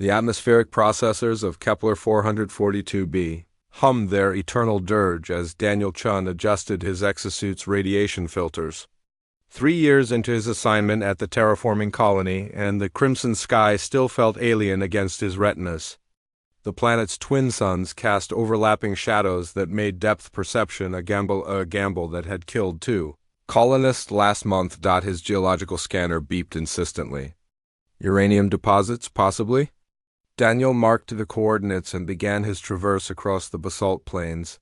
The atmospheric processors of Kepler 442b hummed their eternal dirge as Daniel Chun adjusted his exosuit's radiation filters. 3 years into his assignment at the terraforming colony, and the crimson sky still felt alien against his retinas. The planet's twin suns cast overlapping shadows that made depth perception a gamble that had killed two. Colonist last month. His geological scanner beeped insistently. Uranium deposits, possibly? Daniel marked the coordinates and began his traverse across the basalt plains,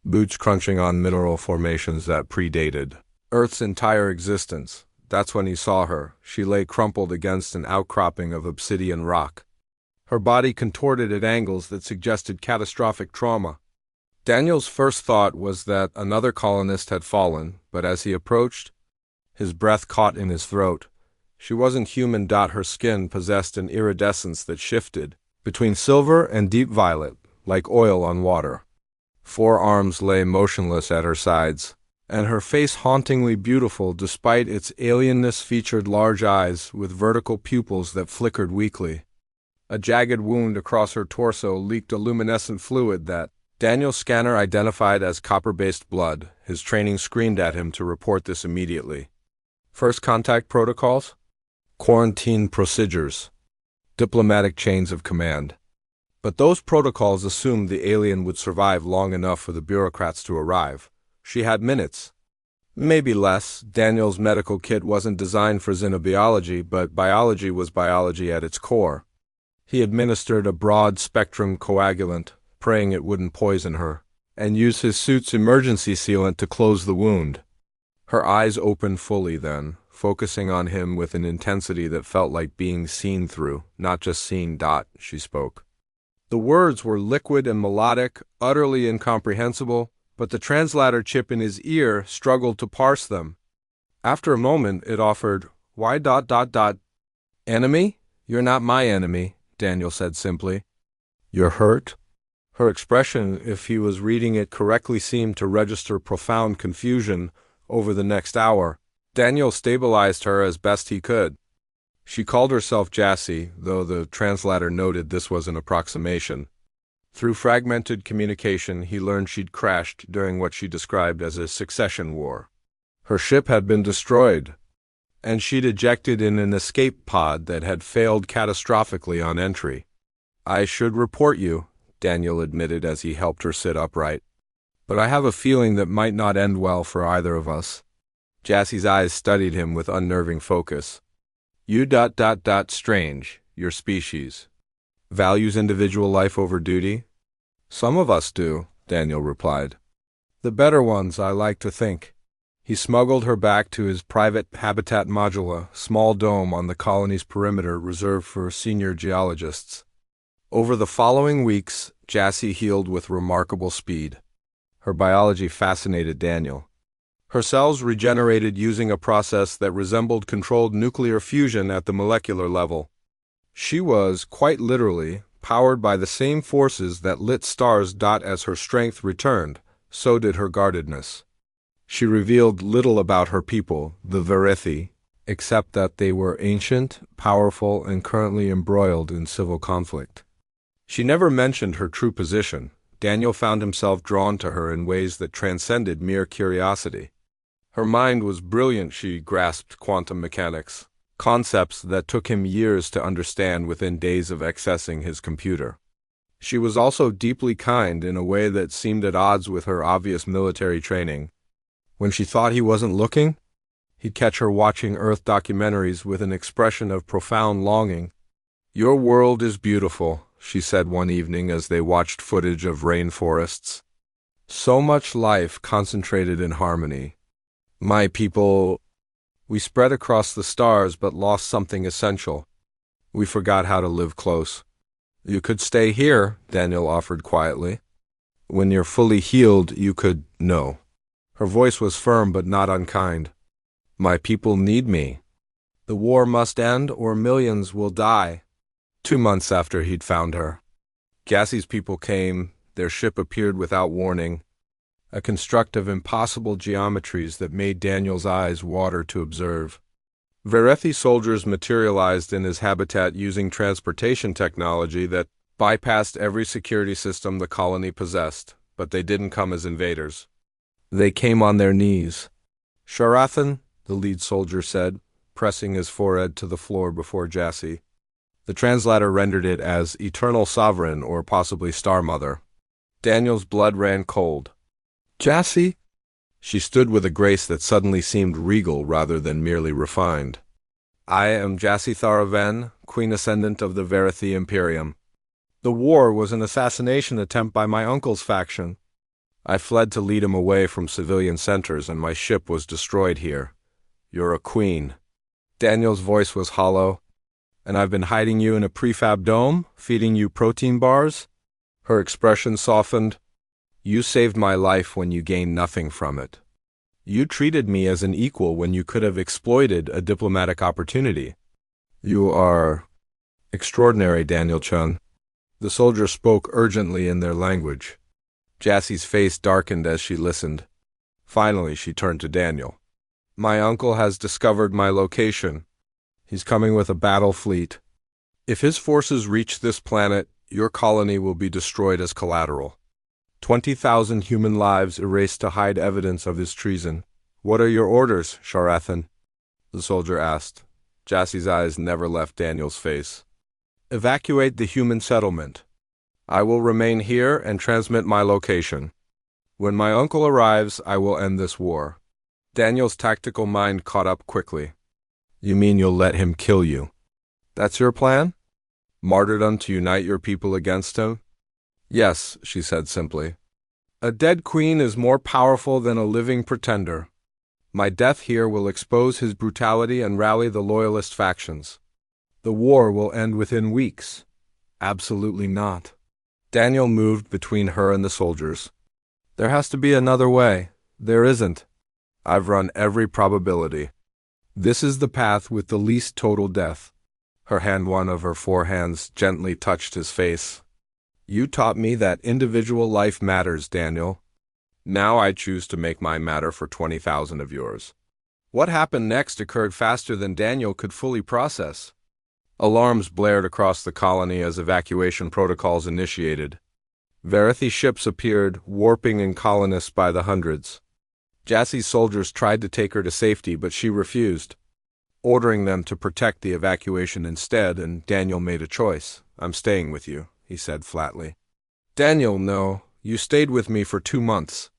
boots crunching on mineral formations that predated Earth's entire existence. That's when he saw her. She lay crumpled against an outcropping of obsidian rock. Her body contorted at angles that suggested catastrophic trauma. Daniel's first thought was that another colonist had fallen, but as he approached, his breath caught in his throat. She wasn't human. Her skin possessed an iridescence that shifted between silver and deep violet, like oil on water. 4 arms lay motionless at her sides, and her face hauntingly beautiful despite its alienness featured large eyes with vertical pupils that flickered weakly. A jagged wound across her torso leaked a luminescent fluid that Daniel's scanner identified as copper-based blood. His training screamed at him to report this immediately. First contact protocols? Quarantine procedures, diplomatic chains of command. But those protocols assumed the alien would survive long enough for the bureaucrats to arrive. She had minutes. Maybe less. Daniel's medical kit wasn't designed for xenobiology, but biology was biology at its core. He administered a broad-spectrum coagulant, praying it wouldn't poison her, and used his suit's emergency sealant to close the wound. Her eyes opened fully then, focusing on him with an intensity that felt like being seen through, not just seen. She spoke. The words were liquid and melodic, utterly incomprehensible, but the translator chip in his ear struggled to parse them. After a moment, it offered, "Why? Enemy? You're not my enemy," Daniel said simply. "You're hurt?" Her expression, if he was reading it correctly, seemed to register profound confusion. Over the next hour, Daniel stabilized her as best he could. She called herself Jassy, though the translator noted this was an approximation. Through fragmented communication, he learned she'd crashed during what she described as a succession war. Her ship had been destroyed, and she'd ejected in an escape pod that had failed catastrophically on entry. "I should report you," Daniel admitted as he helped her sit upright. "But I have a feeling that might not end well for either of us." Jassy's eyes studied him with unnerving focus. "You strange, your species. Values individual life over duty?" "Some of us do," Daniel replied. "The better ones, I like to think." He smuggled her back to his private habitat modula, small dome on the colony's perimeter reserved for senior geologists. Over the following weeks, Jassy healed with remarkable speed. Her biology fascinated Daniel. Her cells regenerated using a process that resembled controlled nuclear fusion at the molecular level. She was, quite literally, powered by the same forces that lit stars. As her strength returned, so did her guardedness. She revealed little about her people, the Verethi, except that they were ancient, powerful, and currently embroiled in civil conflict. She never mentioned her true position. Daniel found himself drawn to her in ways that transcended mere curiosity. Her mind was brilliant. She grasped quantum mechanics, concepts that took him years to understand within days of accessing his computer. She was also deeply kind in a way that seemed at odds with her obvious military training. When she thought he wasn't looking, he'd catch her watching Earth documentaries with an expression of profound longing. "Your world is beautiful," she said one evening as they watched footage of rainforests. "So much life concentrated in harmony. My people, we spread across the stars but lost something essential. We forgot how to live close." "You could stay here," Daniel offered quietly. "When you're fully healed, you could know." Her voice was firm but not unkind. "My people need me. The war must end or millions will die." 2 months after he'd found her, Jassy's people came. Their ship appeared without warning, a construct of impossible geometries that made Daniel's eyes water to observe. Verethi soldiers materialized in his habitat using transportation technology that bypassed every security system the colony possessed, but they didn't come as invaders. They came on their knees. "Sharathan," the lead soldier said, pressing his forehead to the floor before Jassy. The translator rendered it as Eternal Sovereign or possibly Star Mother. Daniel's blood ran cold. "Jassy?" She stood with a grace that suddenly seemed regal rather than merely refined. "I am Jassy Tharaven, Queen Ascendant of the Verethi Imperium. The war was an assassination attempt by my uncle's faction. I fled to lead him away from civilian centers, and my ship was destroyed here. You're a queen." Daniel's voice was hollow. "And I've been hiding you in a prefab dome, feeding you protein bars?" Her expression softened. "You saved my life when you gained nothing from it. You treated me as an equal when you could have exploited a diplomatic opportunity. You are extraordinary, Daniel-chun." The soldier spoke urgently in their language. Jassy's face darkened as she listened. Finally, she turned to Daniel. "My uncle has discovered my location. He's coming with a battle fleet. If his forces reach this planet, your colony will be destroyed as collateral. 20,000 human lives erased to hide evidence of his treason. What are your orders, Sharathan?" the soldier asked. Jassy's eyes never left Daniel's face. "Evacuate the human settlement. I will remain here and transmit my location. When my uncle arrives, I will end this war." Daniel's tactical mind caught up quickly. "You mean you'll let him kill you? That's your plan? Martyrdom to unite your people against him?" "Yes," she said simply. "A dead queen is more powerful than a living pretender. My death here will expose his brutality and rally the loyalist factions. The war will end within weeks." "Absolutely not." Daniel moved between her and the soldiers. "There has to be another way. There isn't. I've run every probability. This is the path with the least total death." One of her four hands gently touched his face. "You taught me that individual life matters, Daniel. Now I choose to make mine matter for 20,000 of yours." What happened next occurred faster than Daniel could fully process. Alarms blared across the colony as evacuation protocols initiated. Verethi ships appeared, warping in colonists by the hundreds. Jassy's soldiers tried to take her to safety, but she refused, ordering them to protect the evacuation instead, and Daniel made a choice. "I'm staying with you," he said flatly. "Daniel, no. You stayed with me for 2 months.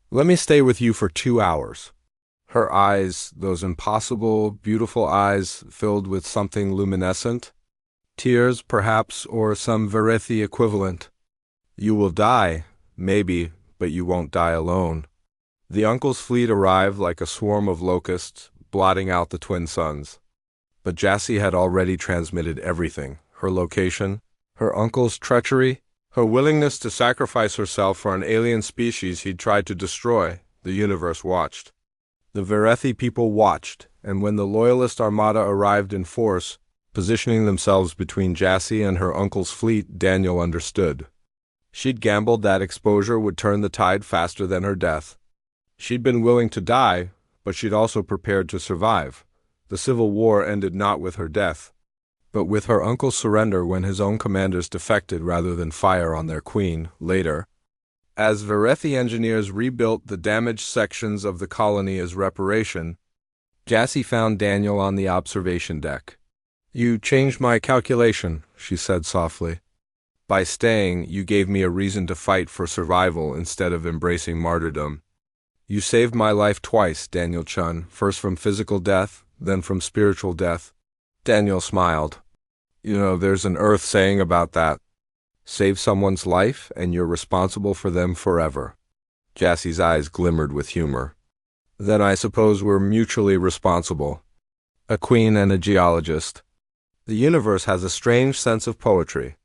Let me stay with you for 2 hours." Her eyes, those impossible, beautiful eyes, filled with something luminescent. Tears, perhaps, or some Verethi equivalent. "You will die, maybe, but you won't die alone." The uncle's fleet arrived like a swarm of locusts, blotting out the twin suns. But Jassy had already transmitted everything: her location, her uncle's treachery, her willingness to sacrifice herself for an alien species he'd tried to destroy. The universe watched. The Verethi people watched, and when the Loyalist Armada arrived in force, positioning themselves between Jassy and her uncle's fleet, Daniel understood. She'd gambled that exposure would turn the tide faster than her death. She'd been willing to die, but she'd also prepared to survive. The Civil War ended not with her death, but with her uncle's surrender when his own commanders defected rather than fire on their queen. Later, as Verethi engineers rebuilt the damaged sections of the colony as reparation, Jassy found Daniel on the observation deck. "You changed my calculation," she said softly. "By staying, you gave me a reason to fight for survival instead of embracing martyrdom. You saved my life twice, Daniel-chun, first from physical death, then from spiritual death." Daniel smiled. "You know, there's an Earth saying about that. Save someone's life, and you're responsible for them forever." Jassy's eyes glimmered with humor. "Then I suppose we're mutually responsible. A queen and a geologist. The universe has a strange sense of poetry."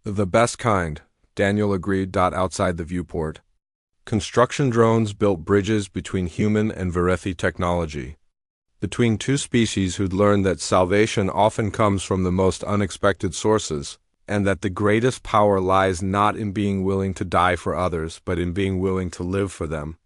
"The best kind," Daniel agreed. Outside the viewport, construction drones built bridges between human and Verethi technology, between two species who'd learned that salvation often comes from the most unexpected sources, and that the greatest power lies not in being willing to die for others, but in being willing to live for them.